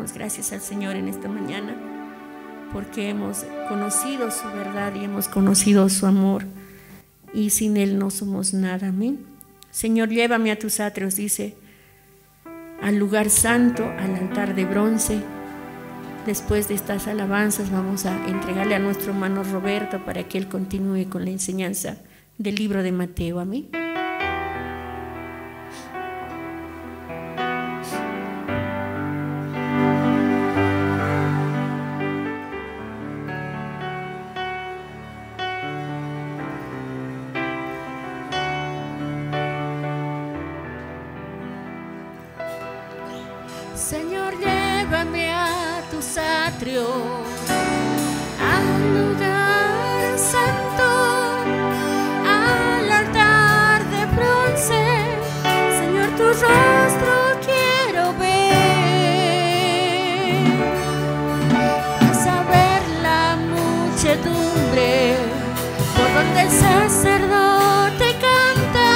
damos gracias al Señor en esta mañana, porque hemos conocido su verdad y hemos conocido su amor, y sin Él no somos nada. Amén. Señor, llévame a tus atrios, dice, al lugar santo, al altar de bronce. Después de estas alabanzas vamos a entregarle a nuestro hermano Roberto para que él continúe con la enseñanza del libro de Mateo. Amén. Señor, llévame a tus atrios, al lugar santo, al altar de bronce. Señor, tu rostro quiero ver, vas a ver la muchedumbre por donde el sacerdote canta.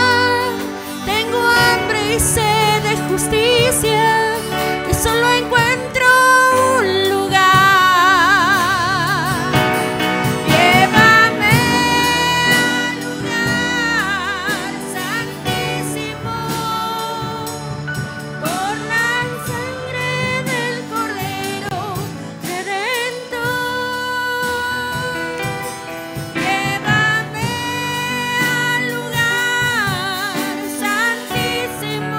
Tengo hambre y sed de justicia, solo encuentro un lugar. Llévame al lugar santísimo, por la sangre del Cordero Redentor. Llévame al lugar santísimo.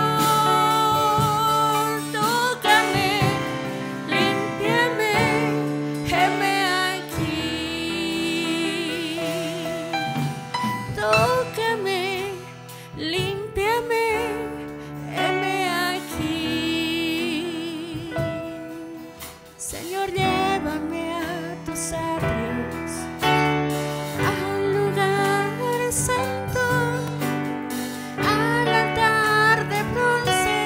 Señor, llévame a tus atrios, al lugar santo, al altar de bronce.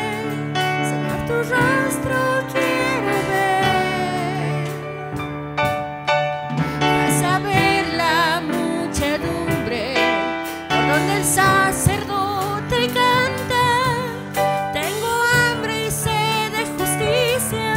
Señor, tu rostro quiero ver, vas a ver la muchedumbre por donde el sacerdote canta. Tengo hambre y sed de justicia,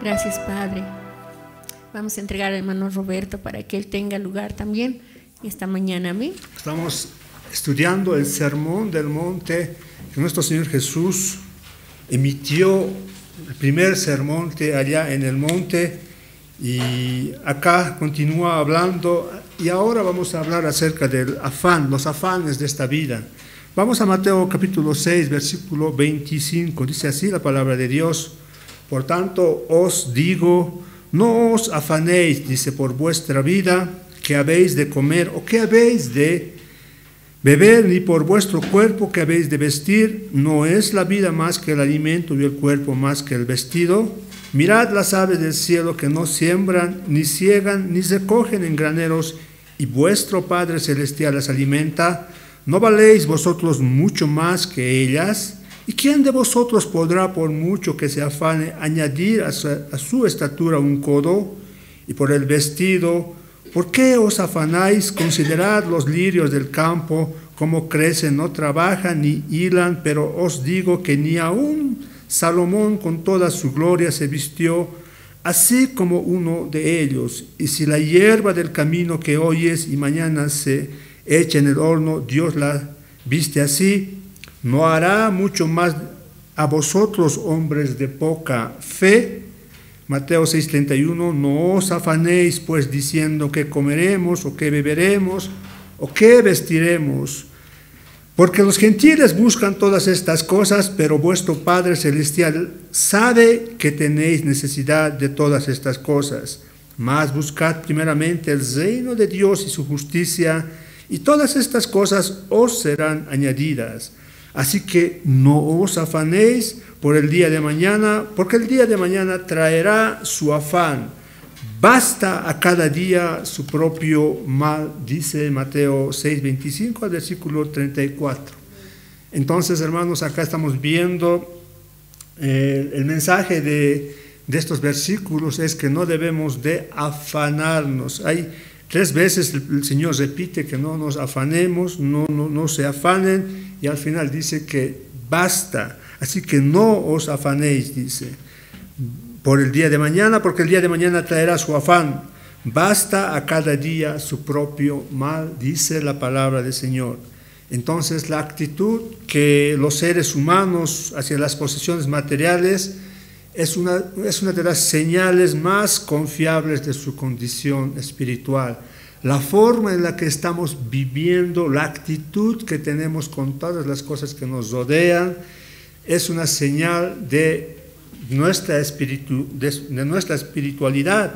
Gracias, Padre. Vamos a entregar al hermano Roberto para que él tenga lugar también esta mañana. Amén. Estamos estudiando el Sermón del Monte que nuestro Señor Jesús emitió, el primer sermón allá en el monte, y acá continúa hablando, y ahora vamos a hablar acerca del afán, los afanes de esta vida. Vamos a Mateo capítulo 6, versículo 25, dice así la palabra de Dios: por tanto os digo, no os afanéis, dice, por vuestra vida, qué habéis de comer o qué habéis de beber, ni por vuestro cuerpo qué habéis de vestir. ¿No es la vida más que el alimento y el cuerpo más que el vestido? Mirad las aves del cielo, que no siembran, ni siegan, ni recogen en graneros, y vuestro Padre Celestial las alimenta. ¿No valéis vosotros mucho más que ellas? ¿Y quién de vosotros podrá, por mucho que se afane, añadir a su estatura un codo? Y por el vestido, ¿por qué os afanáis? Considerad los lirios del campo, cómo crecen, no trabajan ni hilan, pero os digo que ni aun Salomón con toda su gloria se vistió así como uno de ellos. Y si la hierba del camino que hoy es y mañana se echa en el horno, Dios la viste así, ¿no hará mucho más a vosotros, hombres de poca fe? Mateo 6:31, no os afanéis pues diciendo qué comeremos o qué beberemos o qué vestiremos, porque los gentiles buscan todas estas cosas, pero vuestro Padre Celestial sabe que tenéis necesidad de todas estas cosas. Mas buscad primeramente el reino de Dios y su justicia, y todas estas cosas os serán añadidas. Así que no os afanéis por el día de mañana, porque el día de mañana traerá su afán. Basta a cada día su propio mal, dice Mateo 6:25 al versículo 34. Entonces, hermanos, acá estamos viendo el mensaje de estos versículos es que no debemos de afanarnos. Hay 3 veces el Señor repite que no nos afanemos, no se afanen, y al final dice que basta. Así que no os afanéis, dice, por el día de mañana, porque el día de mañana traerá su afán. Basta a cada día su propio mal, dice la palabra del Señor. Entonces, la actitud que los seres humanos hacia las posesiones materiales es una de las señales más confiables de su condición espiritual. La forma en la que estamos viviendo, la actitud que tenemos con todas las cosas que nos rodean, es una señal de nuestra espiritualidad.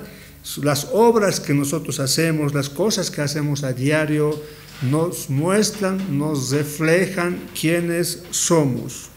Las obras que nosotros hacemos, las cosas que hacemos a diario, nos muestran, nos reflejan quiénes somos.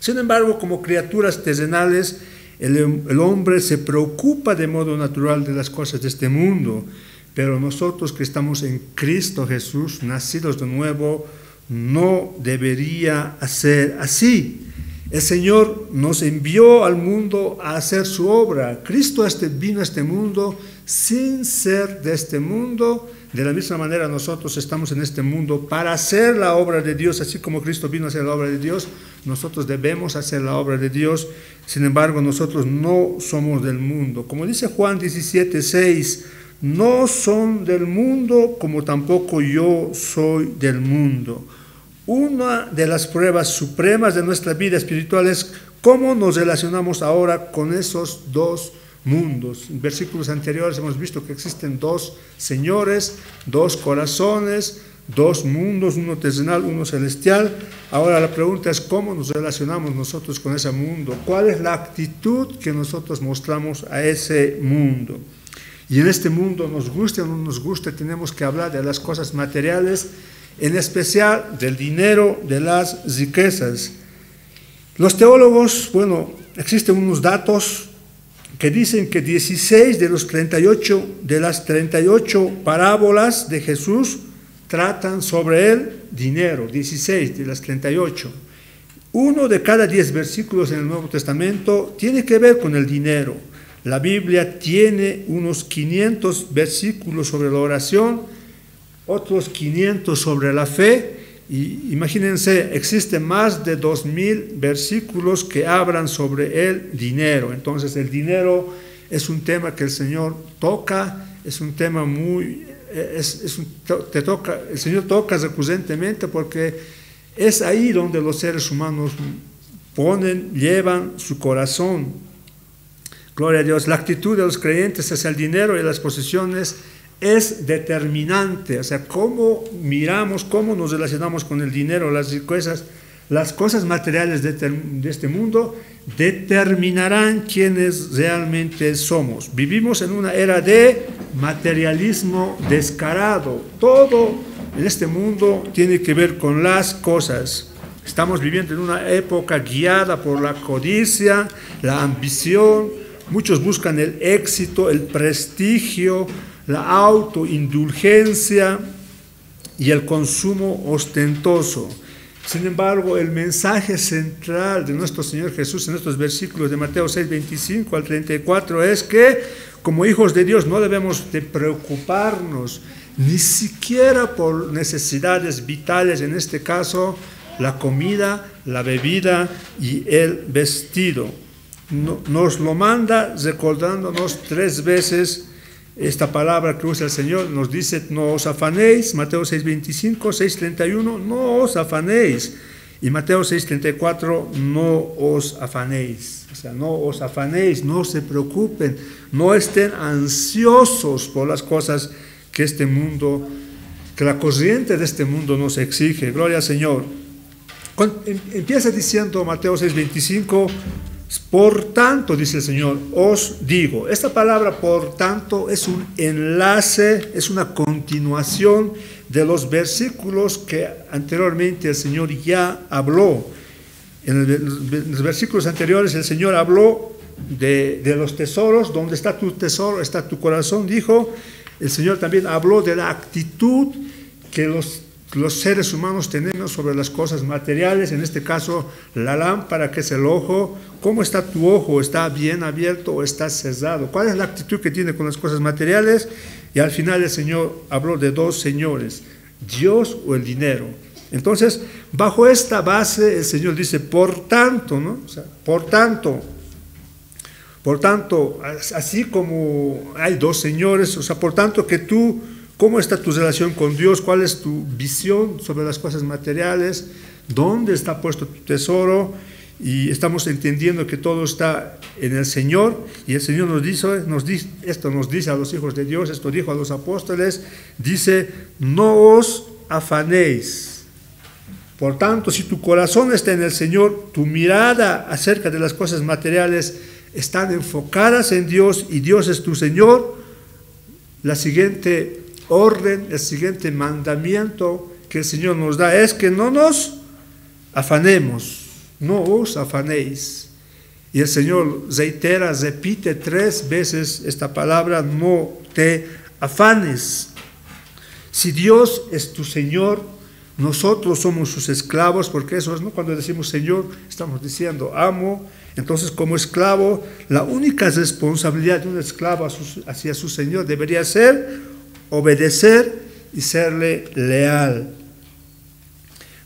Sin embargo, como criaturas terrenales, el hombre se preocupa de modo natural de las cosas de este mundo, pero nosotros que estamos en Cristo Jesús, nacidos de nuevo, no debería ser así. El Señor nos envió al mundo a hacer su obra. Cristo vino a este mundo sin ser de este mundo. De la misma manera nosotros estamos en este mundo para hacer la obra de Dios, así como Cristo vino a hacer la obra de Dios, nosotros debemos hacer la obra de Dios. Sin embargo, nosotros no somos del mundo. Como dice Juan 17:6, no son del mundo como tampoco yo soy del mundo. Una de las pruebas supremas de nuestra vida espiritual es cómo nos relacionamos ahora con esos dos mundos. En versículos anteriores hemos visto que existen 2 señores, 2 corazones, 2 mundos, uno terrenal, uno celestial. Ahora la pregunta es cómo nos relacionamos nosotros con ese mundo, cuál es la actitud que nosotros mostramos a ese mundo. Y en este mundo, nos guste o no nos guste, tenemos que hablar de las cosas materiales, en especial del dinero, de las riquezas. Los teólogos, existen unos datos que dicen que 16 de las 38 parábolas de Jesús tratan sobre el dinero, 16 de las 38. 1 de cada 10 versículos en el Nuevo Testamento tiene que ver con el dinero. La Biblia tiene unos 500 versículos sobre la oración, otros 500 sobre la fe, y imagínense, existen más de 2000 versículos que hablan sobre el dinero. Entonces el dinero es un tema que el Señor toca, es un tema el Señor toca recurrentemente porque es ahí donde los seres humanos llevan su corazón. Gloria a Dios. La actitud de los creyentes hacia el dinero y las posesiones es determinante, o sea, cómo miramos, cómo nos relacionamos con el dinero, las riquezas, las cosas materiales de este mundo determinarán quiénes realmente somos. Vivimos en una era de materialismo descarado. Todo en este mundo tiene que ver con las cosas. Estamos viviendo en una época guiada por la codicia, la ambición. Muchos buscan el éxito, el prestigio, la autoindulgencia y el consumo ostentoso. Sin embargo, el mensaje central de nuestro Señor Jesús en estos versículos de Mateo 6:25 al 34 es que como hijos de Dios no debemos de preocuparnos ni siquiera por necesidades vitales, en este caso la comida, la bebida y el vestido. Nos lo manda recordándonos 3 veces esta palabra que usa el Señor. Nos dice, no os afanéis, Mateo 6:25, 6:31, no os afanéis. Y Mateo 6:34, no os afanéis. O sea, no os afanéis, no se preocupen, no estén ansiosos por las cosas que este mundo, que la corriente de este mundo nos exige. Gloria al Señor. Empieza diciendo Mateo 6:25, por tanto, dice el Señor, os digo. Esta palabra por tanto es un enlace, es una continuación de los versículos que anteriormente el Señor ya habló. En los versículos anteriores el Señor habló de los tesoros. Donde está tu tesoro, está tu corazón, dijo. El Señor también habló de la actitud que los seres humanos tenemos sobre las cosas materiales. En este caso, la lámpara, que es el ojo. ¿Cómo está tu ojo? ¿Está bien abierto o está cerrado? ¿Cuál es la actitud que tiene con las cosas materiales? Y al final el Señor habló de dos señores, Dios o el dinero. Entonces, bajo esta base el Señor dice, por tanto, ¿no? O sea, por tanto, así como hay dos señores, o sea, por tanto que tú, ¿cómo está tu relación con Dios? ¿Cuál es tu visión sobre las cosas materiales? ¿Dónde está puesto tu tesoro? Y estamos entendiendo que todo está en el Señor, y el Señor esto nos dice a los hijos de Dios, esto dijo a los apóstoles, dice, no os afanéis. Por tanto, si tu corazón está en el Señor, tu mirada acerca de las cosas materiales están enfocadas en Dios y Dios es tu Señor, la siguiente orden, el siguiente mandamiento que el Señor nos da es que no nos afanemos, no os afanéis. Y el Señor repite 3 veces esta palabra, no te afanes. Si Dios es tu Señor, nosotros somos sus esclavos, porque eso es, ¿no? Cuando decimos Señor, estamos diciendo amo. Entonces, como esclavo, la única responsabilidad de un esclavo hacia su Señor debería ser obedecer y serle leal.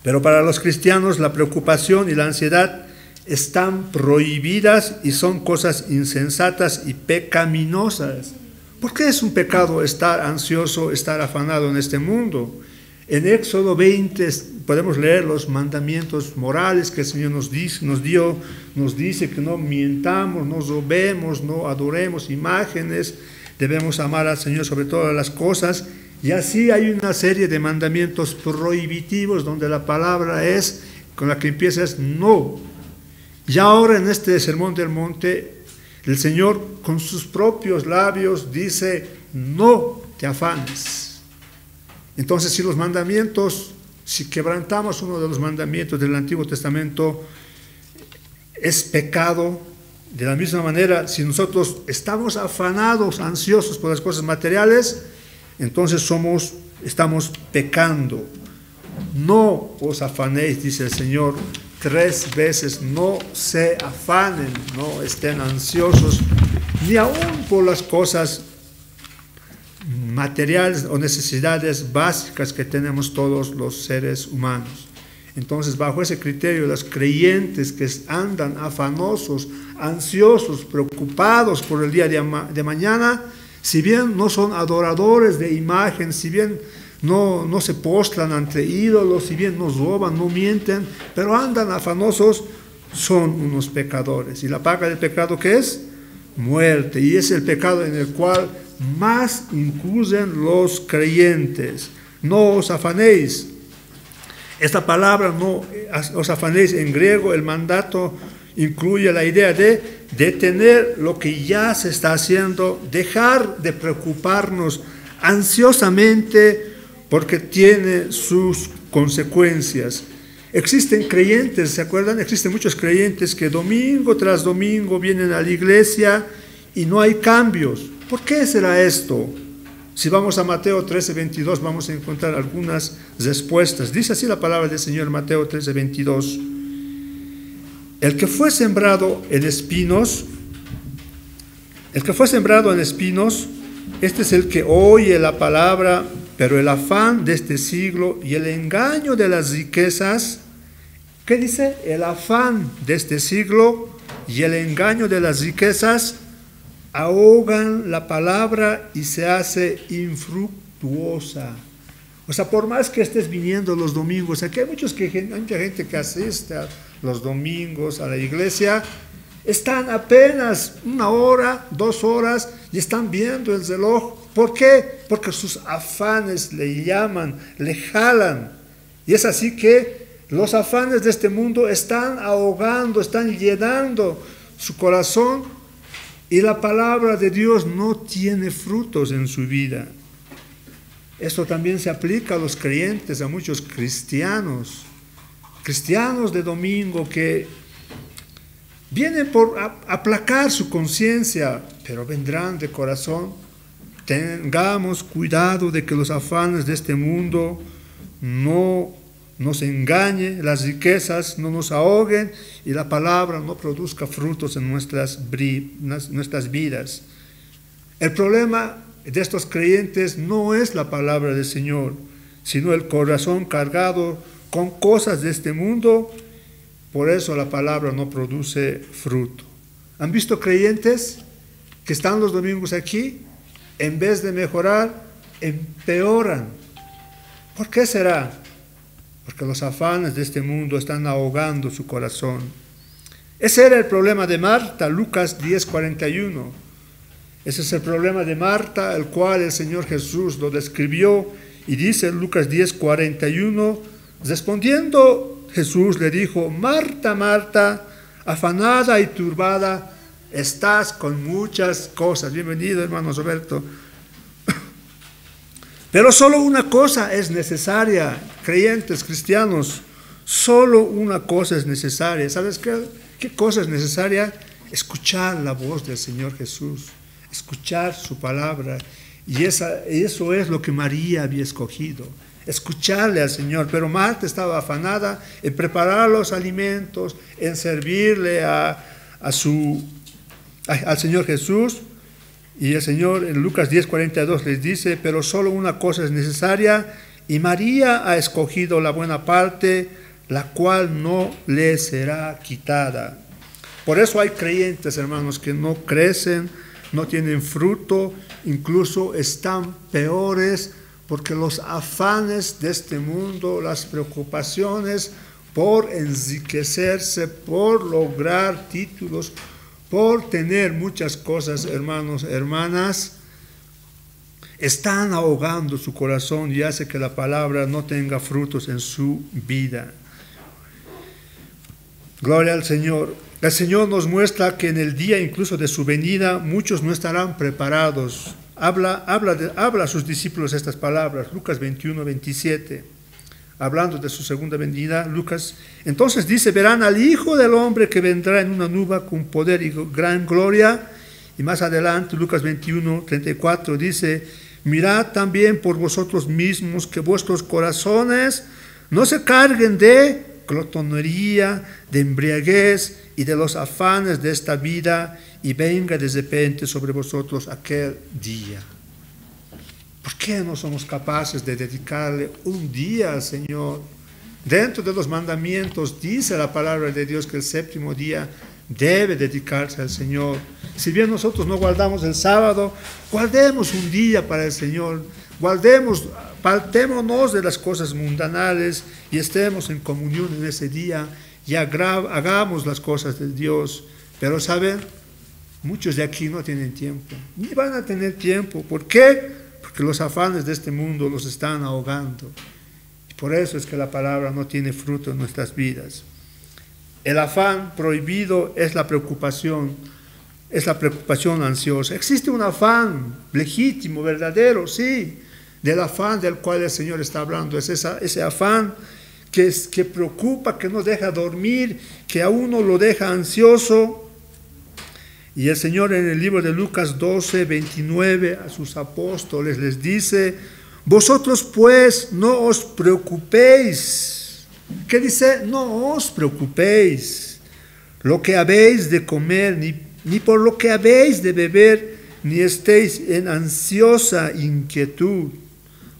Pero para los cristianos la preocupación y la ansiedad están prohibidas y son cosas insensatas y pecaminosas. ¿Por qué es un pecado estar ansioso, estar afanado en este mundo? En Éxodo 20 podemos leer los mandamientos morales que el Señor nos dice que no mientamos, no robemos, no adoremos imágenes, debemos amar al Señor sobre todas las cosas, y así hay una serie de mandamientos prohibitivos donde la palabra con la que empieza es no. Y ahora en este Sermón del Monte, el Señor con sus propios labios dice, no te afanes. Entonces, si quebrantamos uno de los mandamientos del Antiguo Testamento, es pecado. De la misma manera, si nosotros estamos afanados, ansiosos por las cosas materiales, entonces estamos pecando. No os afanéis, dice el Señor 3 veces, no se afanen, no estén ansiosos, ni aún por las cosas materiales o necesidades básicas que tenemos todos los seres humanos. Entonces, bajo ese criterio, los creyentes que andan afanosos, ansiosos, preocupados por el día de mañana, si bien no son adoradores de imagen, si bien no se postran ante ídolos, si bien no roban, no mienten, pero andan afanosos, son unos pecadores. ¿Y la paga del pecado qué es? Muerte. Y es el pecado en el cual más incurren los creyentes. No os afanéis. Esta palabra, no os afanéis, en griego, el mandato incluye la idea de detener lo que ya se está haciendo, dejar de preocuparnos ansiosamente porque tiene sus consecuencias. Existen creyentes, ¿se acuerdan? Existen muchos creyentes que domingo tras domingo vienen a la iglesia y no hay cambios. ¿Por qué será esto? Si vamos a Mateo 13:22 vamos a encontrar algunas respuestas. Dice así la palabra del Señor, Mateo 13:22. El que fue sembrado en espinos, este es el que oye la palabra, pero el afán de este siglo y el engaño de las riquezas, ¿qué dice? El afán de este siglo y el engaño de las riquezas ahogan la palabra y se hace infructuosa. O sea, por más que estés viniendo los domingos, aquí hay mucha gente que asiste a los domingos a la iglesia, Están apenas 1 hora, 2 horas y están viendo el reloj. ¿Por qué? Porque sus afanes le llaman, le jalan. Y es así que los afanes de este mundo están ahogando, están llenando su corazón y la palabra de Dios no tiene frutos en su vida. Esto también se aplica a los creyentes, a muchos cristianos de domingo que vienen por aplacar su conciencia, pero vendrán de corazón. Tengamos cuidado de que los afanes de este mundo no nos engañen, las riquezas no nos ahoguen y la palabra no produzca frutos en nuestras vidas. El problema de estos creyentes no es la palabra del Señor, sino el corazón cargado con cosas de este mundo. Por eso la palabra no produce fruto. ¿Han visto creyentes que están los domingos aquí? En vez de mejorar, empeoran. ¿Por qué será? Porque los afanes de este mundo están ahogando su corazón. Ese era el problema de Marta, Lucas 10:41. Ese es el problema de Marta, el cual el Señor Jesús lo describió y dice en Lucas 10:41, respondiendo Jesús le dijo: Marta, Marta, afanada y turbada, estás con muchas cosas. Bienvenido, hermano Roberto. Pero solo una cosa es necesaria, creyentes, cristianos, solo una cosa es necesaria. ¿Sabes qué cosa es necesaria? Escuchar la voz del Señor Jesús, escuchar su palabra. Y eso es lo que María había escogido, escucharle al Señor. Pero Marta estaba afanada en preparar los alimentos, en servirle al Señor Jesús. Y el Señor en Lucas 10:42 les dice: pero solo una cosa es necesaria, y María ha escogido la buena parte, la cual no le será quitada. Por eso hay creyentes, hermanos, que no crecen, no tienen fruto, incluso están peores, porque los afanes de este mundo, las preocupaciones por enriquecerse, por lograr títulos, por tener muchas cosas, hermanos, hermanas, están ahogando su corazón y hace que la palabra no tenga frutos en su vida. Gloria al Señor. El Señor nos muestra que en el día incluso de su venida muchos no estarán preparados. Habla a sus discípulos estas palabras, Lucas 21:27. Hablando de su segunda venida, Lucas, entonces dice: verán al Hijo del Hombre que vendrá en una nube con poder y gran gloria. Y más adelante, Lucas 21:34 dice: mirad también por vosotros mismos que vuestros corazones no se carguen de glotonería, de embriaguez y de los afanes de esta vida, y venga de repente sobre vosotros aquel día. ¿Por qué no somos capaces de dedicarle un día al Señor? Dentro de los mandamientos dice la palabra de Dios que el séptimo día debe dedicarse al Señor. Si bien nosotros no guardamos el sábado, guardemos un día para el Señor. Apartémonos de las cosas mundanales y estemos en comunión en ese día y hagamos las cosas de Dios. Pero ¿saben? Muchos de aquí no tienen tiempo, ni van a tener tiempo. ¿Por qué? Porque los afanes de este mundo los están ahogando. Y por eso es que la palabra no tiene fruto en nuestras vidas. El afán prohibido es la preocupación ansiosa. Existe un afán legítimo, verdadero, sí, del afán del cual el Señor está hablando. Es ese afán que preocupa, que no deja dormir, que a uno lo deja ansioso. Y el Señor en el libro de Lucas 12:29 a sus apóstoles les dice: vosotros pues no os preocupéis. ¿Qué dice? No os preocupéis lo que habéis de comer, ni por lo que habéis de beber, ni estéis en ansiosa inquietud.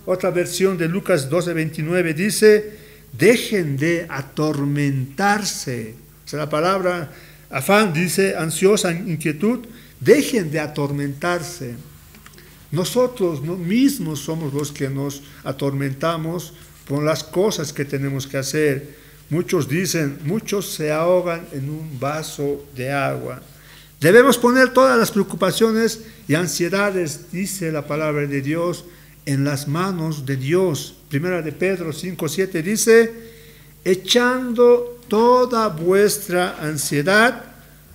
Otra versión de Lucas 12:29 dice: dejen de atormentarse. O sea, la palabra afán dice ansiosa inquietud, dejen de atormentarse. Nosotros mismos somos los que nos atormentamos con las cosas que tenemos que hacer. Muchos dicen, muchos se ahogan en un vaso de agua. Debemos poner todas las preocupaciones y ansiedades, dice la palabra de Dios, en las manos de Dios. Primera de Pedro 5:7 dice, echando toda vuestra ansiedad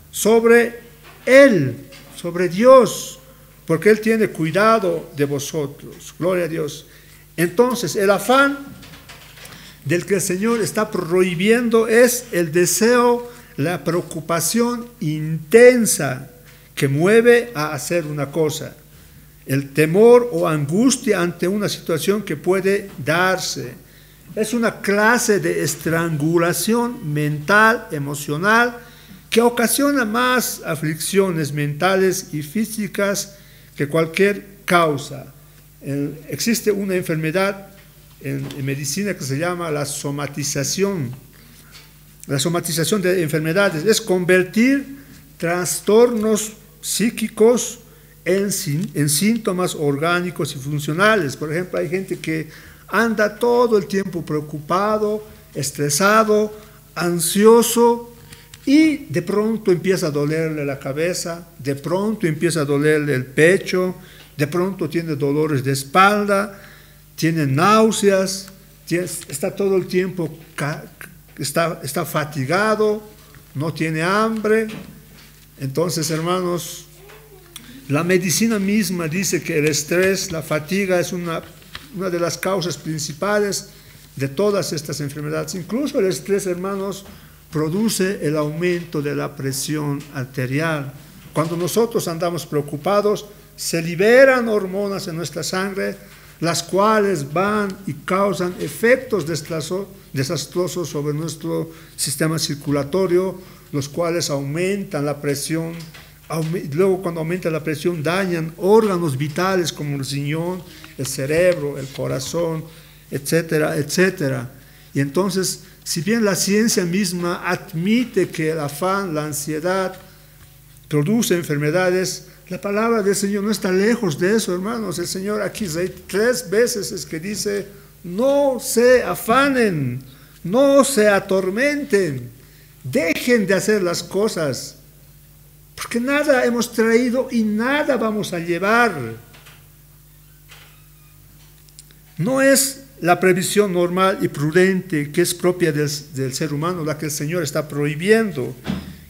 sobre Él, sobre Dios, porque Él tiene cuidado de vosotros. Gloria a Dios. Entonces, el afán del que el Señor está prohibiendo es el deseo, la preocupación intensa que mueve a hacer una cosa, el temor o angustia ante una situación que puede darse. Es una clase de estrangulación mental, emocional, que ocasiona más aflicciones mentales y físicas que cualquier causa. Existe una enfermedad en medicina que se llama la somatización. La somatización de enfermedades es convertir trastornos psíquicos en síntomas orgánicos y funcionales. Por ejemplo, hay gente que anda todo el tiempo preocupado, estresado, ansioso, y de pronto empieza a dolerle la cabeza, de pronto empieza a dolerle el pecho, de pronto tiene dolores de espalda, tiene náuseas, está todo el tiempo, está fatigado, no tiene hambre. Entonces, hermanos, la medicina misma dice que el estrés, la fatiga es una de las causas principales de todas estas enfermedades. Incluso el estrés, hermanos, produce el aumento de la presión arterial. Cuando nosotros andamos preocupados, se liberan hormonas en nuestra sangre, las cuales van y causan efectos desastrosos sobre nuestro sistema circulatorio, los cuales aumentan la presión. Luego, cuando aumenta la presión, dañan órganos vitales como el riñón, el cerebro, el corazón, etcétera, etcétera. Y entonces, si bien la ciencia misma admite que el afán, la ansiedad produce enfermedades, la palabra del Señor no está lejos de eso, hermanos. El Señor aquí 3 veces es que dice, no se afanen, no se atormenten, dejen de hacer las cosas, porque nada hemos traído y nada vamos a llevar. No es la previsión normal y prudente que es propia del ser humano la que el Señor está prohibiendo.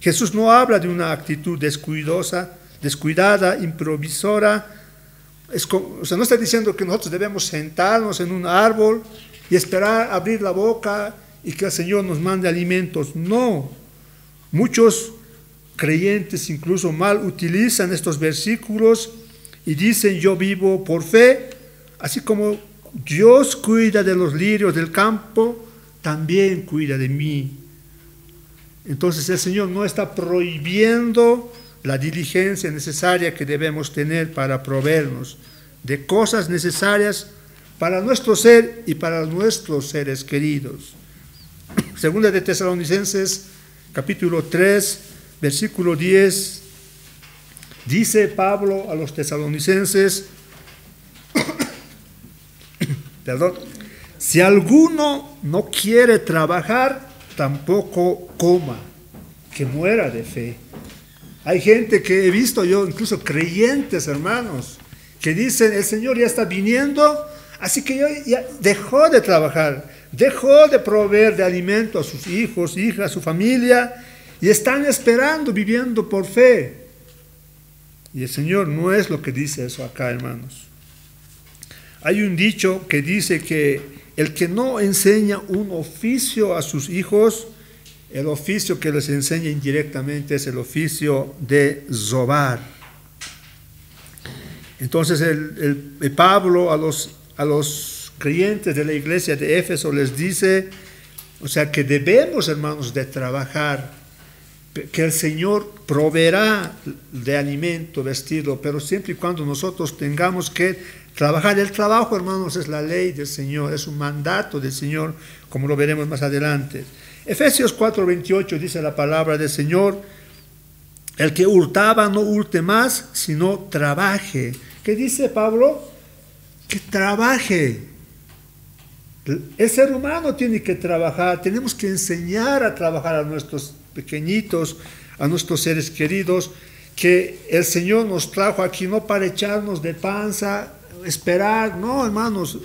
Jesús no habla de una actitud descuidada, improvisora. No está diciendo que nosotros debemos sentarnos en un árbol y esperar abrir la boca y que el Señor nos mande alimentos. No. Muchos creyentes incluso mal utilizan estos versículos y dicen, yo vivo por fe, así como Dios cuida de los lirios del campo, también cuida de mí. Entonces el Señor no está prohibiendo la diligencia necesaria que debemos tener para proveernos de cosas necesarias para nuestro ser y para nuestros seres queridos. Segunda de Tesalonicenses, capítulo 3, versículo 10, dice Pablo a los tesalonicenses, si alguno no quiere trabajar, tampoco coma, que muera de fe. Hay gente que he visto yo, incluso creyentes, hermanos, que dicen, el Señor ya está viniendo, así que ya dejó de trabajar, dejó de proveer de alimento a sus hijos, hijas, a su familia, y están esperando, viviendo por fe. Y el Señor no es lo que dice eso acá, hermanos. Hay un dicho que dice que el que no enseña un oficio a sus hijos, el oficio que les enseña indirectamente es el oficio de zobar. Entonces el Pablo a los creyentes de la iglesia de Éfeso les dice, o sea, que debemos, hermanos, de trabajar, que el Señor proveerá de alimento, vestido, pero siempre y cuando nosotros tengamos que trabajar. El trabajo, hermanos, es la ley del Señor, es un mandato del Señor, como lo veremos más adelante. Efesios 4:28 dice la palabra del Señor, el que hurtaba no hurte más, sino trabaje. ¿Qué dice Pablo? Que trabaje. El ser humano tiene que trabajar, tenemos que enseñar a trabajar a nuestros pequeñitos, a nuestros seres queridos, que el Señor nos trajo aquí no para echarnos de panza, esperar, no, hermanos.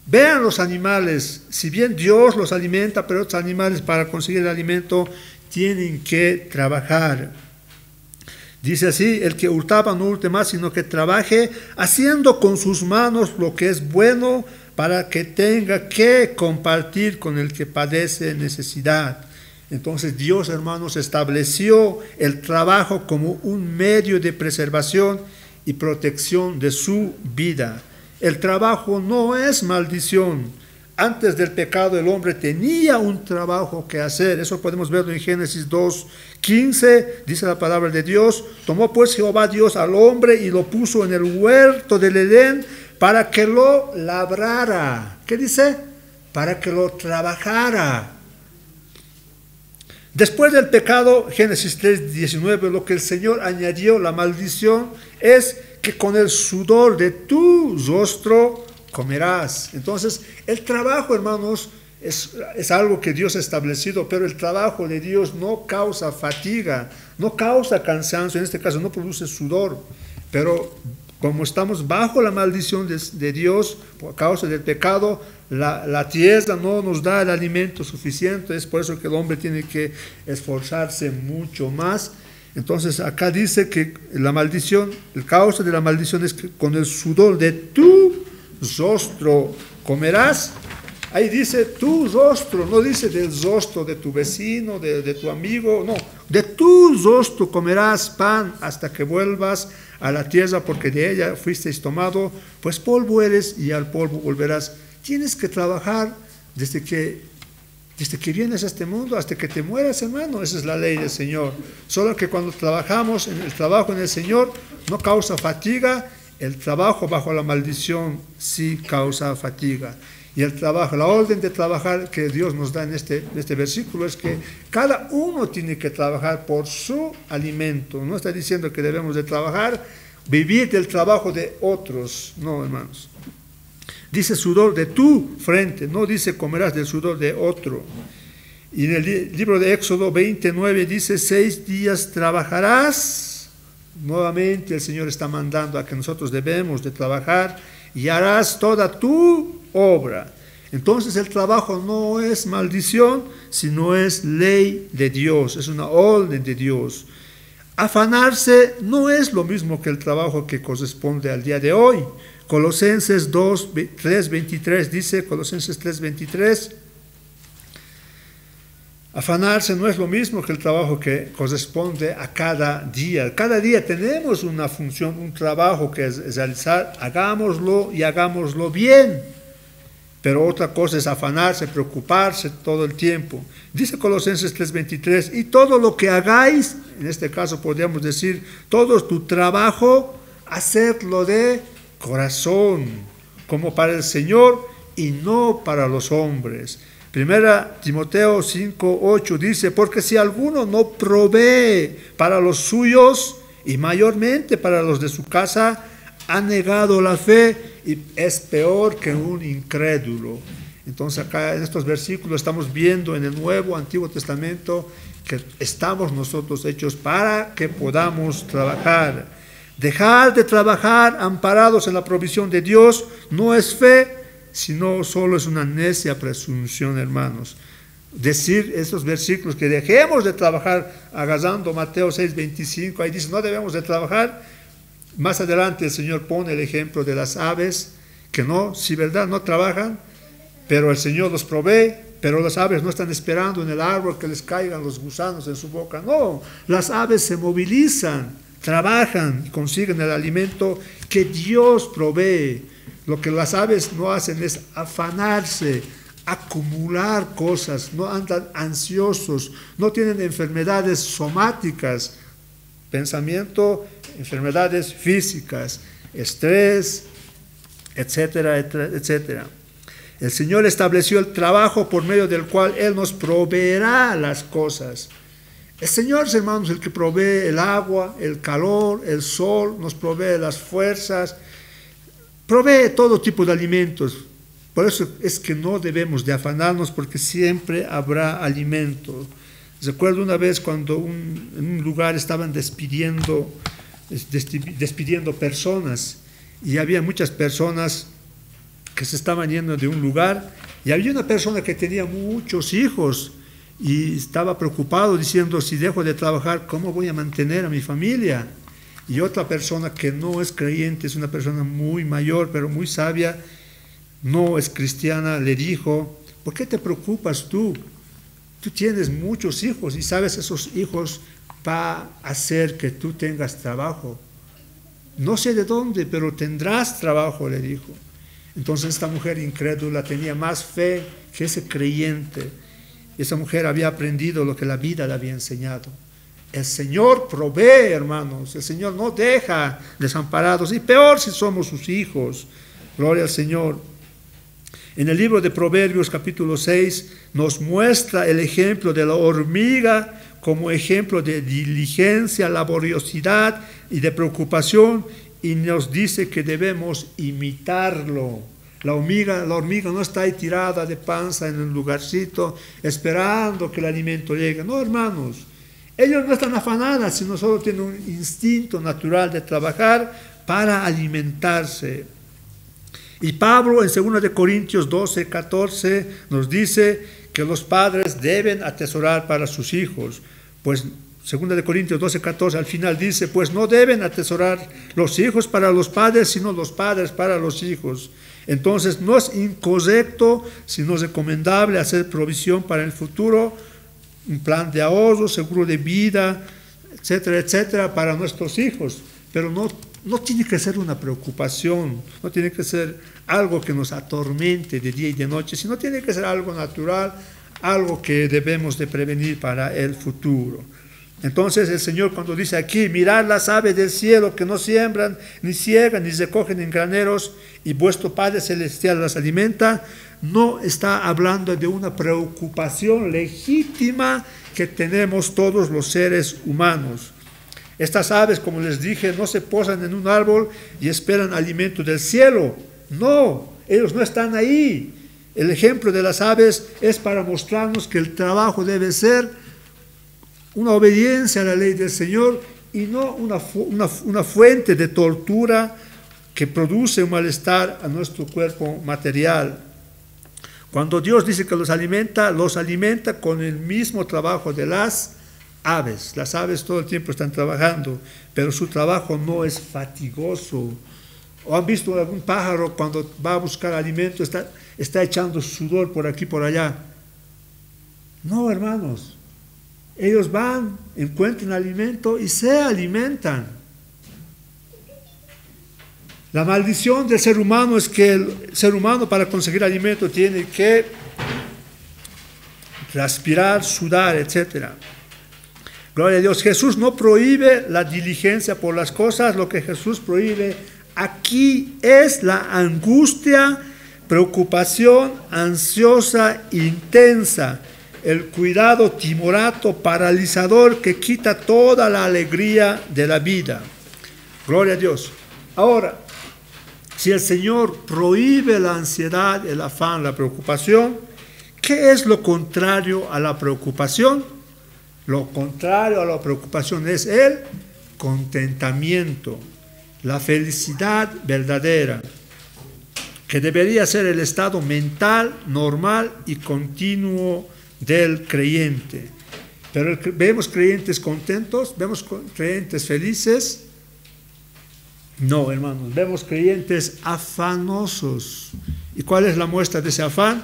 Vean los animales, si bien Dios los alimenta, pero otros animales para conseguir el alimento tienen que trabajar. Dice así, el que hurtaba no hurte más, sino que trabaje haciendo con sus manos lo que es bueno para que tenga que compartir con el que padece necesidad. Entonces Dios, hermanos, estableció el trabajo como un medio de preservación y protección de su vida. El trabajo no es maldición. Antes del pecado el hombre tenía un trabajo que hacer. Eso podemos verlo en Génesis 2:15. Dice la palabra de Dios: tomó pues Jehová Dios al hombre y lo puso en el huerto del Edén para que lo labrara. ¿Qué dice? Para que lo trabajara. Después del pecado, Génesis 3:19, lo que el Señor añadió, la maldición, es que con el sudor de tu rostro comerás. Entonces, el trabajo, hermanos, es algo que Dios ha establecido, pero el trabajo de Dios no causa fatiga, no causa cansancio, en este caso no produce sudor, pero como estamos bajo la maldición de Dios por causa del pecado, la tierra no nos da el alimento suficiente, es por eso que el hombre tiene que esforzarse mucho más. Entonces acá dice que la maldición, el causa de la maldición es que con el sudor de tu rostro comerás. Ahí dice tu rostro, no dice del rostro de tu vecino, de tu amigo, no, de tu rostro comerás pan hasta que vuelvas a la tierra, porque de ella fuisteis tomado, pues polvo eres y al polvo volverás. Tienes que trabajar desde que vienes a este mundo hasta que te mueras, hermano. Esa es la ley del Señor. Solo que cuando trabajamos, el trabajo en el Señor no causa fatiga, el trabajo bajo la maldición sí causa fatiga. Y el trabajo, la orden de trabajar que Dios nos da en este versículo es que cada uno tiene que trabajar por su alimento. No está diciendo que debemos de trabajar, vivir del trabajo de otros. No, hermanos. Dice sudor de tu frente, no dice comerás del sudor de otro. Y en el libro de Éxodo 29 dice 6 días trabajarás. Nuevamente el Señor está mandando a que nosotros debemos de trabajar y harás toda tu obra. Entonces el trabajo no es maldición, sino es ley de Dios, es una orden de Dios. Afanarse no es lo mismo que el trabajo que corresponde al día de hoy. Colosenses 3:23 dice, Colosenses 3:23, afanarse no es lo mismo que el trabajo que corresponde a cada día. Cada día tenemos una función, un trabajo que es realizar, hagámoslo y hagámoslo bien. Pero otra cosa es afanarse, preocuparse todo el tiempo. Dice Colosenses 3:23, y todo lo que hagáis, en este caso podríamos decir, todo tu trabajo, hacedlo de corazón, como para el Señor y no para los hombres. Primera Timoteo 5:8 dice, porque si alguno no provee para los suyos y mayormente para los de su casa, ha negado la fe y es peor que un incrédulo. Entonces acá en estos versículos estamos viendo en el Nuevo, Antiguo Testamento, que estamos nosotros hechos para que podamos trabajar. Dejar de trabajar amparados en la provisión de Dios no es fe, sino solo es una necia presunción, hermanos. Decir estos versículos que dejemos de trabajar, agarrando Mateo 6:25, ahí dice no debemos de trabajar. Más adelante el Señor pone el ejemplo de las aves, que no, si verdad no trabajan, pero el Señor los provee, pero las aves no están esperando en el árbol que les caigan los gusanos en su boca. No, las aves se movilizan, trabajan y consiguen el alimento que Dios provee. Lo que las aves no hacen es afanarse, acumular cosas, no andan ansiosos, no tienen enfermedades somáticas, pensamiento, enfermedades físicas, estrés, etcétera, etcétera. El Señor estableció el trabajo por medio del cual Él nos proveerá las cosas. El Señor, hermanos, el que provee el agua, el calor, el sol, nos provee las fuerzas, provee todo tipo de alimentos. Por eso es que no debemos de afanarnos, porque siempre habrá alimento. Recuerdo una vez cuando en un lugar estaban despidiendo personas, y había muchas personas que se estaban yendo de un lugar, y había una persona que tenía muchos hijos y estaba preocupado diciendo, si dejo de trabajar, ¿cómo voy a mantener a mi familia? Y otra persona que no es creyente, es una persona muy mayor pero muy sabia, no es cristiana, le dijo, ¿por qué te preocupas tú? Tú tienes muchos hijos y sabes, esos hijos va a hacer que tú tengas trabajo. No sé de dónde, pero tendrás trabajo, le dijo. Entonces esta mujer incrédula tenía más fe que ese creyente. Esa mujer había aprendido lo que la vida le había enseñado. El Señor provee, hermanos. El Señor no deja desamparados, y peor si somos sus hijos. Gloria al Señor. En el libro de Proverbios capítulo 6 nos muestra el ejemplo de la hormiga como ejemplo de diligencia, laboriosidad y de preocupación, y nos dice que debemos imitarlo. La hormiga no está ahí tirada de panza en un lugarcito esperando que el alimento llegue. No, hermanos, ellos no están afanadas, sino solo tienen un instinto natural de trabajar para alimentarse. Y Pablo en 2 Corintios 12, 14 nos dice que los padres deben atesorar para sus hijos. Pues 2 Corintios 12, 14 al final dice, pues no deben atesorar los hijos para los padres, sino los padres para los hijos. Entonces no es incorrecto, sino recomendable hacer provisión para el futuro, un plan de ahorro, seguro de vida, etcétera, etcétera, para nuestros hijos. Pero no tiene que ser una preocupación, no tiene que ser algo que nos atormente de día y de noche, sino tiene que ser algo natural, algo que debemos de prevenir para el futuro. Entonces el Señor, cuando dice aquí, mirad las aves del cielo que no siembran, ni ciegan, ni recogen en graneros, y vuestro Padre Celestial las alimenta, no está hablando de una preocupación legítima que tenemos todos los seres humanos. Estas aves, como les dije, no se posan en un árbol y esperan alimento del cielo. No, ellos no están ahí. El ejemplo de las aves es para mostrarnos que el trabajo debe ser una obediencia a la ley del Señor y no una fuente de tortura que produce un malestar a nuestro cuerpo material. Cuando Dios dice que los alimenta con el mismo trabajo de las aves. Las aves todo el tiempo están trabajando, pero su trabajo no es fatigoso. ¿O han visto algún pájaro cuando va a buscar alimento, está echando sudor por aquí, por allá? No, hermanos. Ellos van, encuentran alimento y se alimentan. La maldición del ser humano es que el ser humano, para conseguir alimento, tiene que transpirar, sudar, etc. Gloria a Dios. Jesús no prohíbe la diligencia por las cosas. Lo que Jesús prohíbe aquí es la angustia, preocupación ansiosa, intensa, el cuidado timorato, paralizador, que quita toda la alegría de la vida. Gloria a Dios. Ahora, si el Señor prohíbe la ansiedad, el afán, la preocupación, ¿qué es lo contrario a la preocupación? Lo contrario a la preocupación es el contentamiento, la felicidad verdadera, que debería ser el estado mental, normal y continuo del creyente. Pero ¿vemos creyentes contentos? ¿Vemos creyentes felices? No, hermanos, vemos creyentes afanosos. ¿Y cuál es la muestra de ese afán?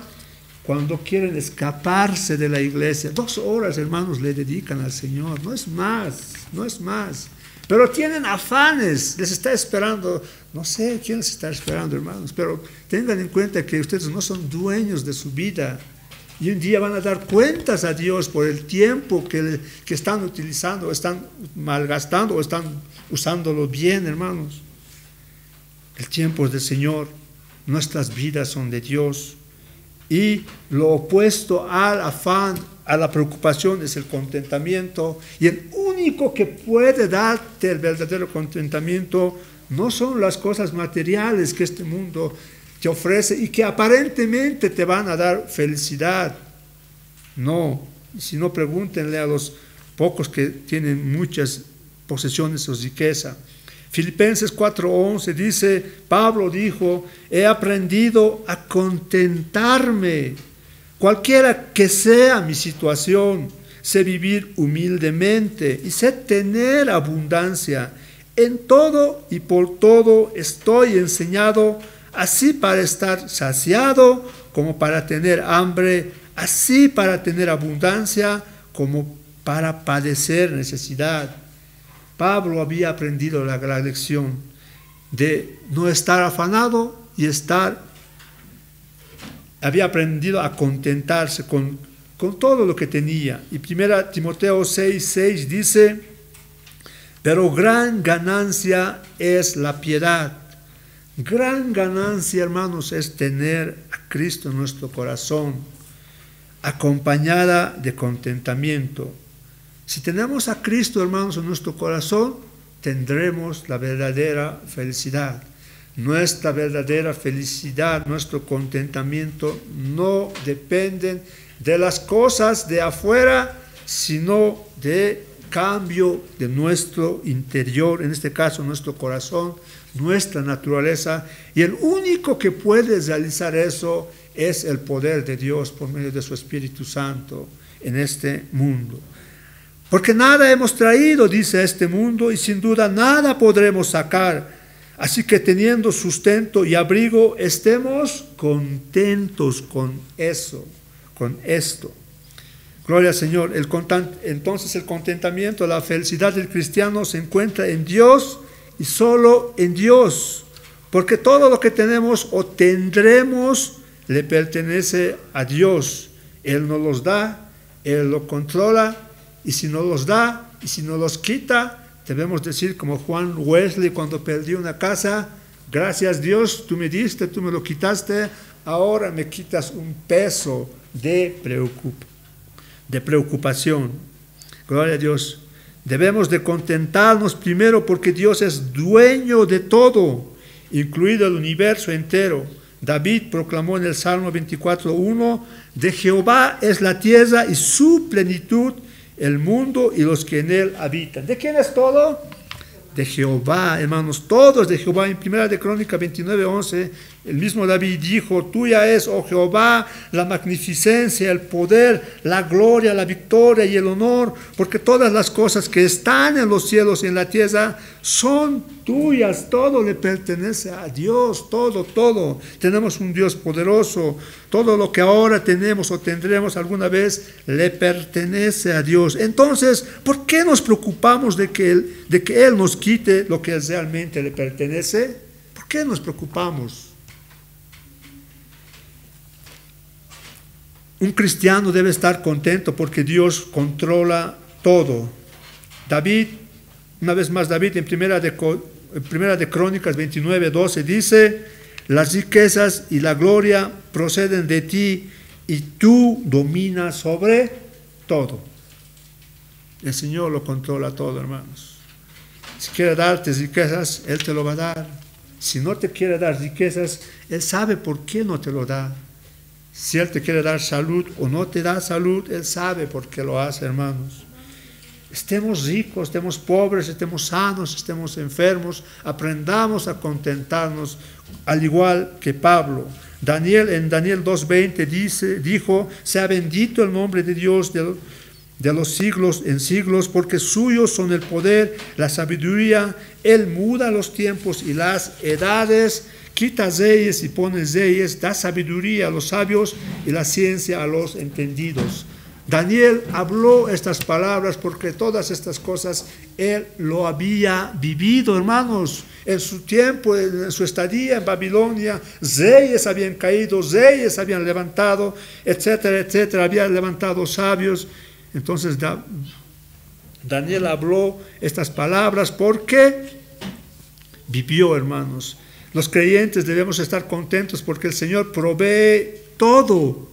Cuando quieren escaparse de la iglesia. 2 horas, hermanos, le dedican al Señor, no es más. Pero tienen afanes, les está esperando, no sé quién les está esperando, hermanos, pero tengan en cuenta que ustedes no son dueños de su vida. Y un día van a dar cuentas a Dios por el tiempo que están utilizando, están malgastando o están usándolo bien, hermanos. El tiempo es del Señor, nuestras vidas son de Dios. Y lo opuesto al afán, a la preocupación, es el contentamiento. Y el único que puede darte el verdadero contentamiento no son las cosas materiales que este mundo te ofrece y que aparentemente te van a dar felicidad. No, si no, pregúntenle a los pocos que tienen muchas posesiones o riqueza. Filipenses 4:11 dice, Pablo dijo, he aprendido a contentarme, cualquiera que sea mi situación, sé vivir humildemente y sé tener abundancia. En todo y por todo estoy enseñado, así para estar saciado como para tener hambre, así para tener abundancia como para padecer necesidad. Pablo había aprendido la lección de no estar afanado y había aprendido a contentarse con todo lo que tenía. Y 1 Timoteo 6:6 dice, pero gran ganancia es la piedad. Gran ganancia, hermanos, es tener a Cristo en nuestro corazón, acompañada de contentamiento. Si tenemos a Cristo, hermanos, en nuestro corazón, tendremos la verdadera felicidad. Nuestra verdadera felicidad, nuestro contentamiento no dependen de las cosas de afuera, sino de cambio de nuestro interior, en este caso nuestro corazón, nuestra naturaleza. Y el único que puede realizar eso es el poder de Dios por medio de su Espíritu Santo en este mundo. Porque nada hemos traído, dice, a este mundo, y sin duda nada podremos sacar. Así que teniendo sustento y abrigo, estemos contentos con eso, con esto. Gloria al Señor. Entonces el contentamiento, la felicidad del cristiano se encuentra en Dios y solo en Dios. Porque todo lo que tenemos o tendremos le pertenece a Dios. Él nos los da, Él lo controla. Y si no los da, y si no los quita, debemos decir como Juan Wesley cuando perdió una casa, gracias Dios, tú me diste, tú me lo quitaste, ahora me quitas un peso de preocupación. Gloria a Dios. Debemos de contentarnos primero porque Dios es dueño de todo, incluido el universo entero. David proclamó en el Salmo 24:1, de Jehová es la tierra y su plenitud, el mundo y los que en él habitan. ¿De quién es todo? De Jehová, hermanos, todos de Jehová. En 1 Crónicas 29:11, el mismo David dijo, tuya es, oh Jehová, la magnificencia, el poder, la gloria, la victoria y el honor, porque todas las cosas que están en los cielos y en la tierra son tuyas, todo le pertenece a Dios, todo. Tenemos un Dios poderoso, todo lo que ahora tenemos o tendremos alguna vez le pertenece a Dios. Entonces, ¿por qué nos preocupamos de que Él nos quite lo que realmente le pertenece? ¿Por qué nos preocupamos? Un cristiano debe estar contento porque Dios controla todo. David, una vez más David en Primera de Crónicas 29:12 dice, las riquezas y la gloria proceden de ti y tú dominas sobre todo. El Señor lo controla todo, hermanos. Si quiere darte riquezas, Él te lo va a dar. Si no te quiere dar riquezas, Él sabe por qué no te lo da. Si Él te quiere dar salud o no te da salud, Él sabe por qué lo hace, hermanos. Estemos ricos, estemos pobres, estemos sanos, estemos enfermos, aprendamos a contentarnos, al igual que Pablo. En Daniel 2:20 dijo, sea bendito el nombre de Dios de los siglos en siglos, porque suyos son el poder, la sabiduría. Él muda los tiempos y las edades, quita reyes y pone reyes, da sabiduría a los sabios y la ciencia a los entendidos. Daniel habló estas palabras porque todas estas cosas él lo había vivido, hermanos. En su tiempo, en su estadía en Babilonia, reyes habían caído, reyes habían levantado, etcétera, etcétera, habían levantado sabios. Entonces Daniel habló estas palabras porque vivió, hermanos. Los creyentes debemos estar contentos porque el Señor provee todo.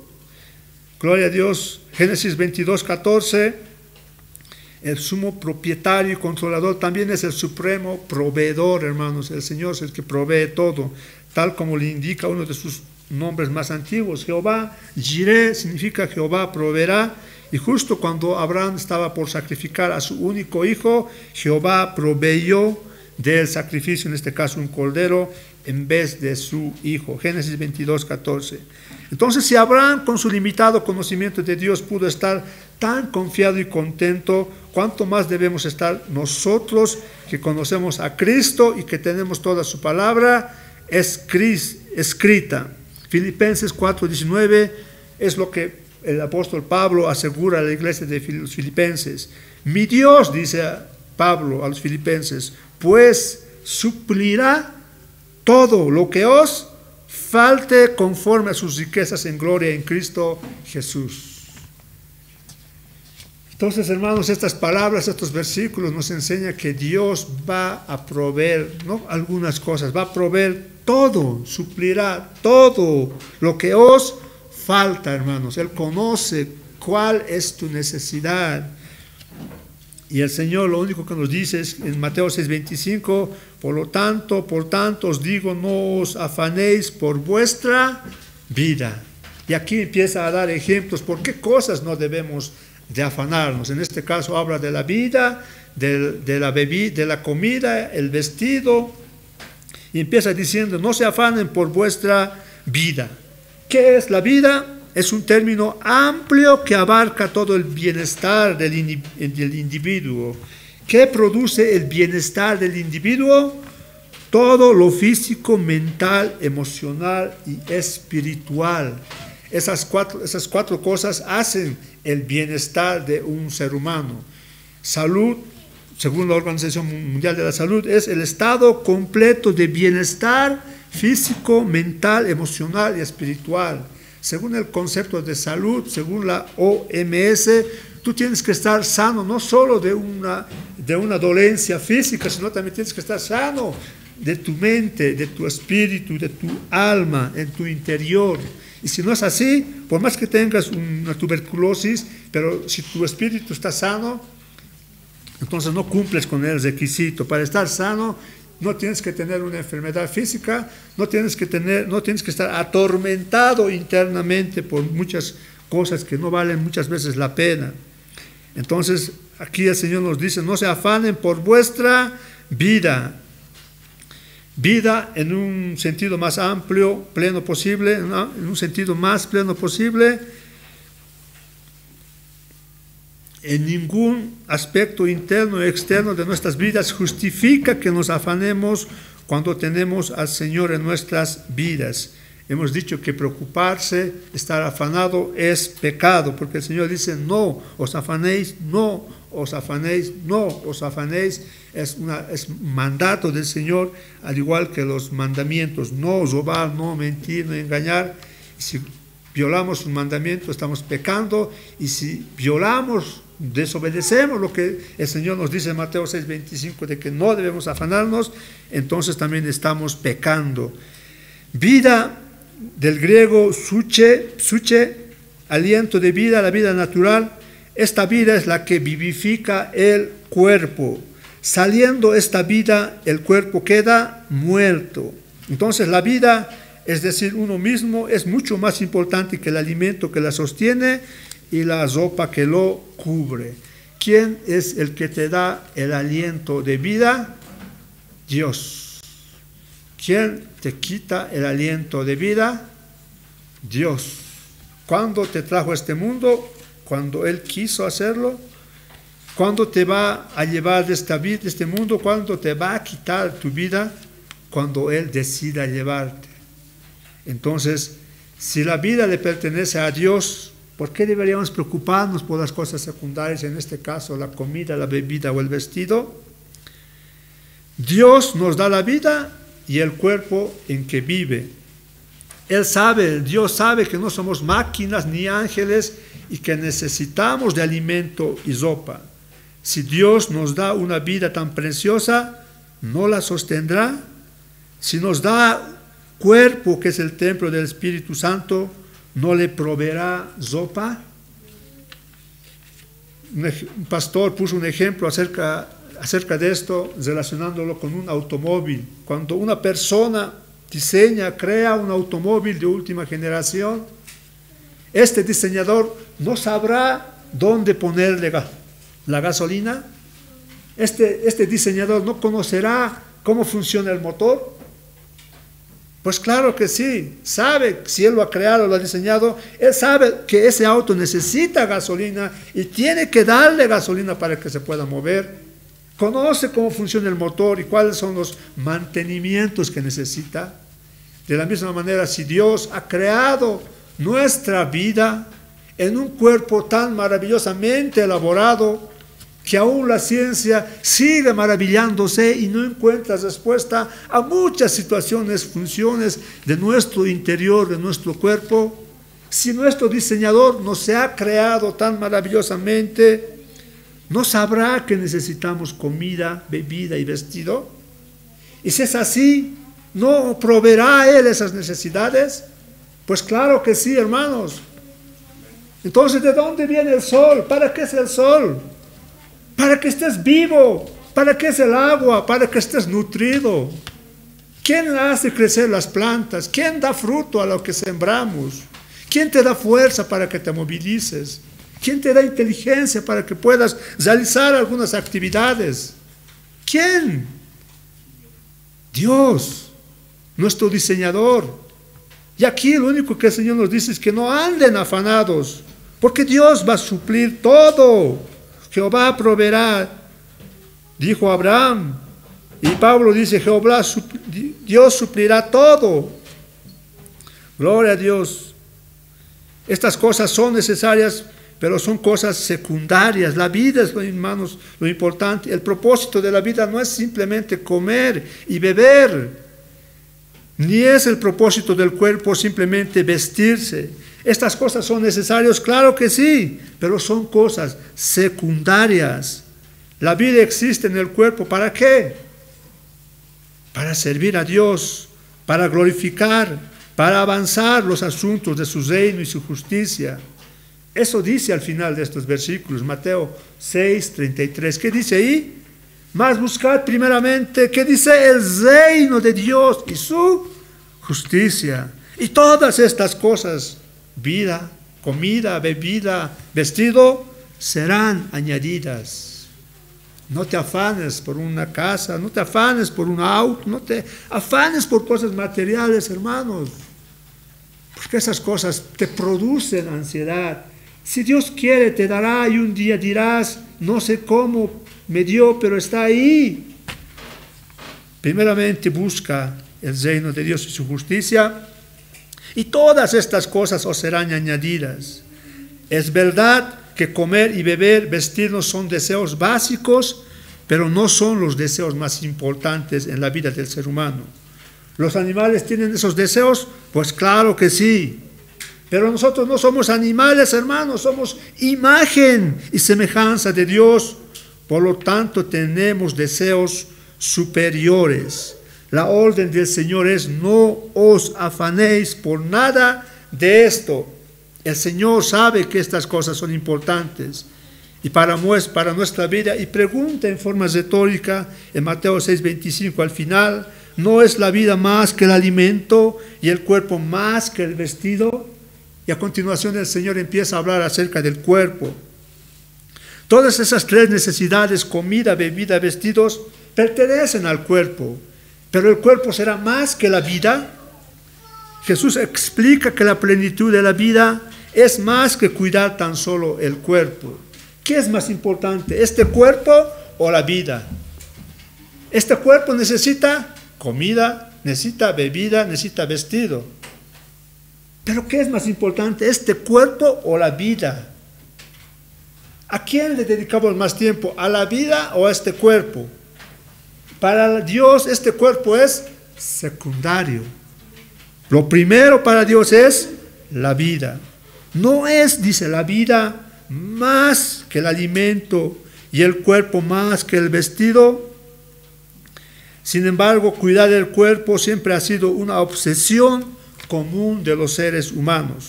Gloria a Dios. Génesis 22:14. El sumo propietario y controlador también es el supremo proveedor, hermanos. El Señor es el que provee todo. tal como le indica uno de sus nombres más antiguos. Jehová Jireh significa Jehová proveerá, y justo cuando Abraham estaba por sacrificar a su único hijo, Jehová proveyó del sacrificio, en este caso un cordero, en vez de su hijo. Génesis 22:14. Entonces, si Abraham con su limitado conocimiento de Dios pudo estar tan confiado y contento, ¿cuánto más debemos estar nosotros que conocemos a Cristo y que tenemos toda su palabra escrita? Filipenses 4:19 es lo que el apóstol Pablo asegura a la iglesia de los filipenses. Mi Dios, dice Pablo a los filipenses, pues suplirá todo lo que os falte conforme a sus riquezas en gloria en Cristo Jesús. Entonces, hermanos, estas palabras, estos versículos nos enseñan que Dios va a proveer, no algunas cosas, va a proveer todo, suplirá todo lo que os falta, hermanos. Él conoce cuál es tu necesidad. Y el Señor lo único que nos dice es en Mateo 6:25, por tanto os digo, no os afanéis por vuestra vida. Y aquí empieza a dar ejemplos por qué cosas no debemos de afanarnos. En este caso habla de la vida, de la bebida, de la comida, el vestido, y empieza diciendo, no se afanen por vuestra vida. ¿Qué es la vida? Es un término amplio que abarca todo el bienestar del individuo. ¿Qué produce el bienestar del individuo? Todo lo físico, mental, emocional y espiritual. Esas cuatro cosas hacen el bienestar de un ser humano. Salud, según la Organización Mundial de la Salud, es el estado completo de bienestar físico, mental, emocional y espiritual. Según el concepto de salud, según la OMS, tú tienes que estar sano no solo de una dolencia física, sino también tienes que estar sano de tu mente, de tu espíritu, de tu alma, en tu interior. Y si no es así, por más que tengas una tuberculosis, pero si tu espíritu está sano, entonces no cumples con el requisito. Para estar sano, no tienes que tener una enfermedad física, no tienes que estar atormentado internamente por muchas cosas que no valen muchas veces la pena. Entonces, aquí el Señor nos dice, no se afanen por vuestra vida. Vida en un sentido más amplio, pleno posible, ¿no? En un sentido más pleno posible. En ningún aspecto interno o externo de nuestras vidas justifica que nos afanemos cuando tenemos al Señor en nuestras vidas. Hemos dicho que preocuparse, estar afanado es pecado, porque el Señor dice, no os afanéis, no os afanéis, no os afanéis. Es un mandato del Señor, al igual que los mandamientos, no robar, no mentir, no engañar. Si violamos un mandamiento, estamos pecando, y si violamos, desobedecemos lo que el Señor nos dice en Mateo 6:25 de que no debemos afanarnos, entonces también estamos pecando. Vida, del griego suche, aliento de vida, la vida natural. Esta vida es la que vivifica el cuerpo. Saliendo esta vida, el cuerpo queda muerto. Entonces la vida, es decir, uno mismo, es mucho más importante que el alimento que la sostiene y la ropa que lo cubre. ¿Quién es el que te da el aliento de vida? Dios. ¿Quién te quita el aliento de vida? Dios. ¿Cuándo te trajo a este mundo? Cuando Él quiso hacerlo. ¿Cuándo te va a llevar de esta vida, de este mundo? ¿Cuándo te va a quitar tu vida? Cuando Él decida llevarte. Entonces, si la vida le pertenece a Dios, ¿por qué deberíamos preocuparnos por las cosas secundarias, en este caso la comida, la bebida o el vestido? Dios nos da la vida y el cuerpo en que vive. Él sabe, Dios sabe que no somos máquinas ni ángeles y que necesitamos de alimento y ropa. Si Dios nos da una vida tan preciosa, ¿no la sostendrá? Si nos da cuerpo, que es el templo del Espíritu Santo, ¿no le proveerá ropa? Un pastor puso un ejemplo acerca de esto, relacionándolo con un automóvil. Cuando una persona diseña, crea un automóvil de última generación, este diseñador no sabrá dónde ponerle la gasolina. Este diseñador no conocerá cómo funciona el motor. Pues claro que sí, sabe, si él lo ha creado, lo ha diseñado, él sabe que ese auto necesita gasolina y tiene que darle gasolina para que se pueda mover. Conoce cómo funciona el motor y cuáles son los mantenimientos que necesita. De la misma manera, si Dios ha creado nuestra vida en un cuerpo tan maravillosamente elaborado, que aún la ciencia sigue maravillándose y no encuentra respuesta a muchas situaciones, funciones de nuestro interior, de nuestro cuerpo. Si nuestro diseñador nos ha creado tan maravillosamente, ¿no sabrá que necesitamos comida, bebida y vestido? Y si es así, ¿no proveerá Él esas necesidades? Pues claro que sí, hermanos. Entonces, ¿de dónde viene el sol? ¿Para qué es el sol? Para que estés vivo. ¿Para qué es el agua? Para que estés nutrido. ¿Quién hace crecer las plantas? ¿Quién da fruto a lo que sembramos? ¿Quién te da fuerza para que te movilices? ¿Quién te da inteligencia para que puedas realizar algunas actividades? ¿Quién? Dios, nuestro diseñador. Y aquí lo único que el Señor nos dice es que no anden afanados, porque Dios va a suplir todo. Jehová proveerá, dijo Abraham. Y Pablo dice, Dios suplirá todo. Gloria a Dios. Estas cosas son necesarias, pero son cosas secundarias. La vida es, hermanos, lo importante. El propósito de la vida no es simplemente comer y beber, ni es el propósito del cuerpo simplemente vestirse. Estas cosas son necesarias, claro que sí, pero son cosas secundarias. La vida existe en el cuerpo, ¿para qué? Para servir a Dios, para glorificar, para avanzar los asuntos de su reino y su justicia. Eso dice al final de estos versículos, Mateo 6:33. ¿Qué dice ahí? Mas buscad primeramente, ¿qué dice? El reino de Dios y su justicia. Y todas estas cosas, vida, comida, bebida, vestido, serán añadidas. No te afanes por una casa, no te afanes por un auto, no te afanes por cosas materiales, hermanos, porque esas cosas te producen ansiedad. Si Dios quiere, te dará y un día dirás, no sé cómo me dio, pero está ahí. Primeramente busca el reino de Dios y su justicia, y todas estas cosas os serán añadidas. Es verdad que comer y beber, vestirnos son deseos básicos, pero no son los deseos más importantes en la vida del ser humano. ¿Los animales tienen esos deseos? Pues claro que sí. Pero nosotros no somos animales, hermanos, somos imagen y semejanza de Dios. Por lo tanto, tenemos deseos superiores. La orden del Señor es: no os afanéis por nada de esto. El Señor sabe que estas cosas son importantes y para nuestra vida. Y pregunta en forma retórica en Mateo 6:25 al final: ¿no es la vida más que el alimento y el cuerpo más que el vestido? Y a continuación el Señor empieza a hablar acerca del cuerpo. Todas esas tres necesidades, comida, bebida, vestidos, pertenecen al cuerpo. Pero el cuerpo será más que la vida. Jesús explica que la plenitud de la vida es más que cuidar tan solo el cuerpo. ¿Qué es más importante, este cuerpo o la vida? Este cuerpo necesita comida, necesita bebida, necesita vestido. Pero ¿qué es más importante, este cuerpo o la vida? ¿A quién le dedicamos más tiempo? ¿A la vida o a este cuerpo? Para Dios este cuerpo es secundario. Lo primero para Dios es la vida. No es, dice, la vida más que el alimento y el cuerpo más que el vestido. Sin embargo, cuidar del cuerpo siempre ha sido una obsesión común de los seres humanos.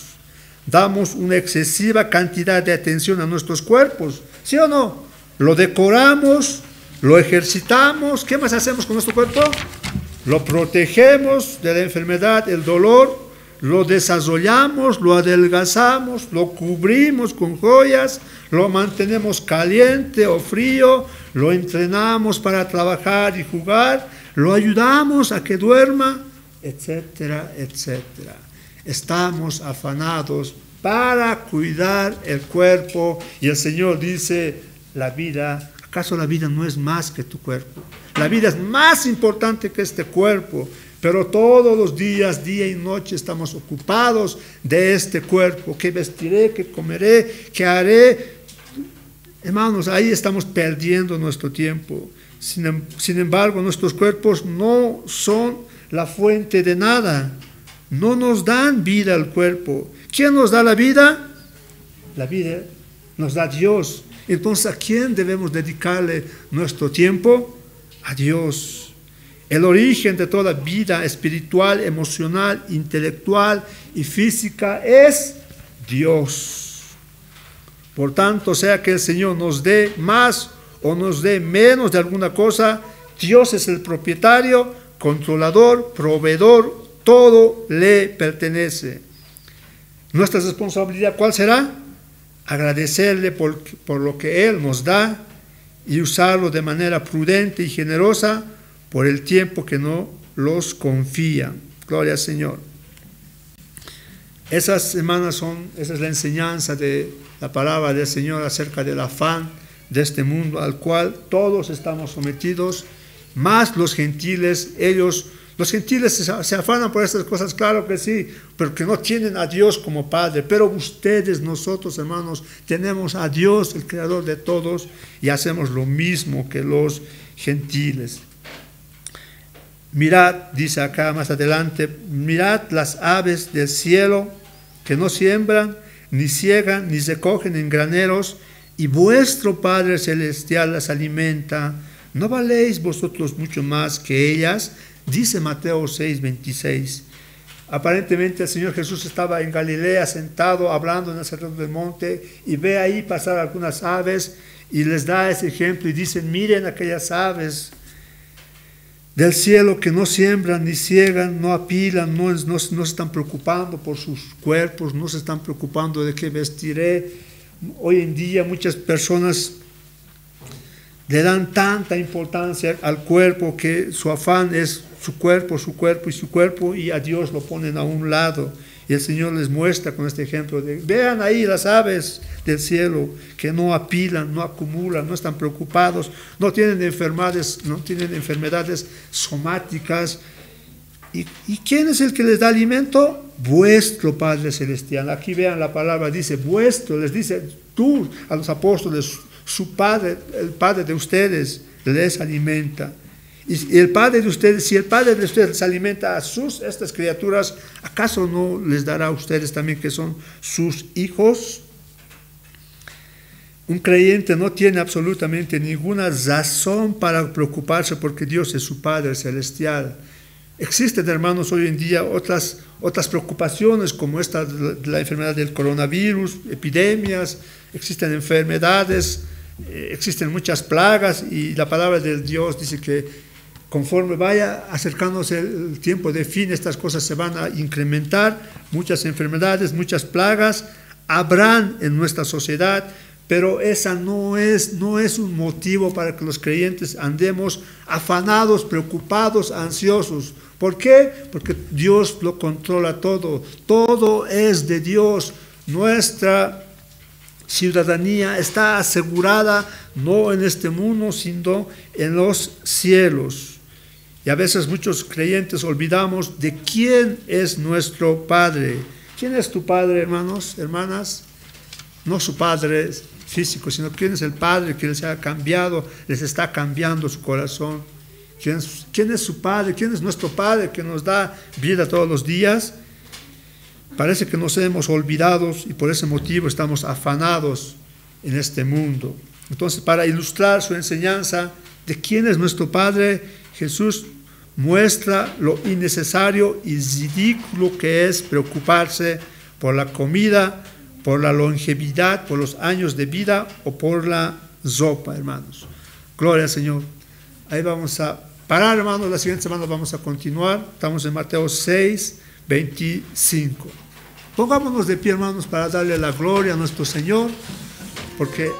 Damos una excesiva cantidad de atención a nuestros cuerpos, ¿sí o no? Lo decoramos, lo ejercitamos. ¿Qué más hacemos con nuestro cuerpo? lo protegemos de la enfermedad, el dolor, lo desarrollamos, lo adelgazamos, lo cubrimos con joyas, lo mantenemos caliente o frío, lo entrenamos para trabajar y jugar, lo ayudamos a que duerma, etcétera, etcétera. Estamos afanados para cuidar el cuerpo y el Señor dice, la vida, ¿acaso la vida no es más que tu cuerpo? La vida es más importante que este cuerpo, pero todos los días, día y noche, estamos ocupados de este cuerpo. ¿Qué vestiré? ¿Qué comeré? ¿Qué haré? Hermanos, ahí estamos perdiendo nuestro tiempo. Sin embargo, nuestros cuerpos no son la fuente de nada. No nos dan vida al cuerpo. ¿Quién nos da la vida? La vida nos da Dios. Entonces, ¿a quién debemos dedicarle nuestro tiempo? A Dios. El origen de toda vida espiritual, emocional, intelectual y física es Dios. Por tanto, sea que el Señor nos dé más o nos dé menos de alguna cosa, Dios es el propietario, controlador, proveedor, todo le pertenece. Nuestra responsabilidad, ¿cuál será? Agradecerle por lo que Él nos da y usarlo de manera prudente y generosa por el tiempo que no los confía. Gloria al Señor. Esas semanas esa es la enseñanza de la palabra del Señor acerca del afán de este mundo al cual todos estamos sometidos, más los gentiles. Los gentiles se afanan por estas cosas, claro que sí, pero que no tienen a Dios como Padre. Pero ustedes, nosotros, hermanos, tenemos a Dios, el Creador de todos, y hacemos lo mismo que los gentiles. Mirad, dice acá más adelante, mirad las aves del cielo que no siembran, ni ciegan, ni se cogen en graneros, y vuestro Padre Celestial las alimenta. ¿No valéis vosotros mucho más que ellas? Dice Mateo 6:26. Aparentemente el Señor Jesús estaba en Galilea sentado hablando en el Sermón del Monte y ve ahí pasar algunas aves y les da ese ejemplo y dicen, miren aquellas aves del cielo que no siembran ni ciegan, no apilan, no se están preocupando por sus cuerpos, no se están preocupando de qué vestiré. Hoy en día muchas personas le dan tanta importancia al cuerpo que su afán es su cuerpo, y a Dios lo ponen a un lado. Y el Señor les muestra con este ejemplo de, vean ahí las aves del cielo que no apilan, no acumulan, no están preocupados, no tienen enfermedades somáticas. ¿Y quién es el que les da alimento? Vuestro Padre Celestial. Aquí vean la palabra, dice vuestro, les dice tú a los apóstoles, su Padre, el Padre de ustedes les alimenta. Y el Padre de ustedes, si el Padre de ustedes les alimenta a estas criaturas, ¿acaso no les dará a ustedes también que son sus hijos? Un creyente no tiene absolutamente ninguna razón para preocuparse porque Dios es su Padre Celestial. Existen, hermanos, hoy en día otras preocupaciones como esta, la enfermedad del coronavirus, epidemias, existen enfermedades, existen muchas plagas y la palabra de Dios dice que conforme vaya acercándose el tiempo de fin, estas cosas se van a incrementar, muchas enfermedades, muchas plagas habrán en nuestra sociedad, pero esa no es un motivo para que los creyentes andemos afanados, preocupados, ansiosos. ¿Por qué? Porque Dios lo controla todo, todo es de Dios. Nuestra ciudadanía está asegurada no en este mundo, sino en los cielos. Y a veces muchos creyentes olvidamos de quién es nuestro Padre. ¿Quién es tu Padre, hermanos, hermanas? No su Padre físico, sino quién es el Padre que les ha cambiado, les está cambiando su corazón. ¿Quién es su Padre? ¿Quién es nuestro Padre que nos da vida todos los días? Parece que nos hemos olvidado y por ese motivo estamos afanados en este mundo. Entonces, para ilustrar su enseñanza de quién es nuestro Padre, Jesús muestra lo innecesario y ridículo que es preocuparse por la comida, por la longevidad, por los años de vida o por la ropa, hermanos. Gloria al Señor. Ahí vamos a parar, hermanos. La siguiente semana vamos a continuar. Estamos en Mateo 6, 25. Pongámonos de pie, hermanos, para darle la gloria a nuestro Señor, porque